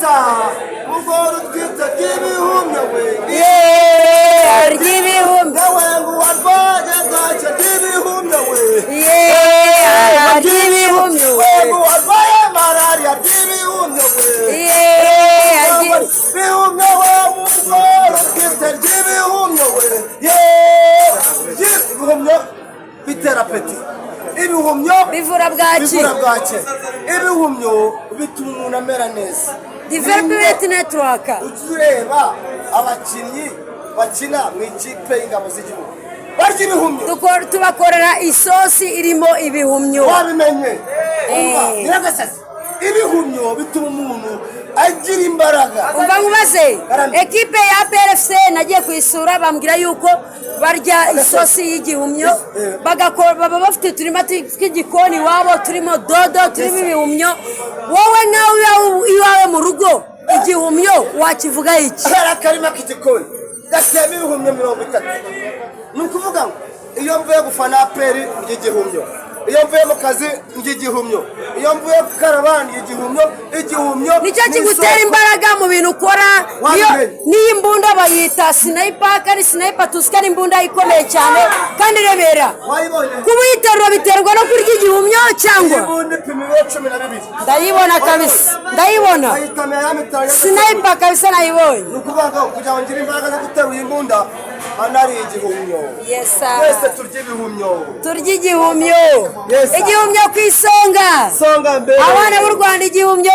Asa ugora twita kibihumye we ry'ibihumyo Nawengu warwaye gacha kibihumye we ry'ibihumyo Wengu warwaye malaria kibihumye we bihumye we ugora twita kibihumye we ibihumyo bitera peti ibihumyo bivura bwaki ibihumyo bituma umuntu amera neza development network ureba abakinnyi bakina mu ikipe y'ingabo z'igihugu barya ibihumyo tubakorera isosi irimo ibihumyo wabimenye Nyiragasazi ibihumyo bituma umuntu agira imbaraga umva nkubaze ekipe ya PFC nagiye kuyisura bambwira yuko barya isosi y'igihumyo baba bafite turima tw'igikoni wabo turimo dodo turimo ibihumyo wowe nawe iwawe mu rugo igihumyo wakivuga iki akarima k'igikoni gatema ibihumyo 30 ni ukuvuga ngo iyo mvuye gufana aperi ry'igihumyo iyo mvuye mu kazi ry'igihumyo iyo mvuye ku karabani igihumyo nicyo kigutera imbaraga mu bintu ukora niyo imbunda bayita sniper kandi sniper tusika imbunda ikomeye cyane kandi rebera kuba uyiterura biterwa no kurya igihumyo cyangwa ndayibona kabisa ndayibona sniper kabisa nayibonye ni ukuvuga ngo kugira ngo ngire imbaraga zo guterura imbunda anari igihumyo twese turya igihumyo igihumyo ku isonga abana b'u Rwanda igihumyo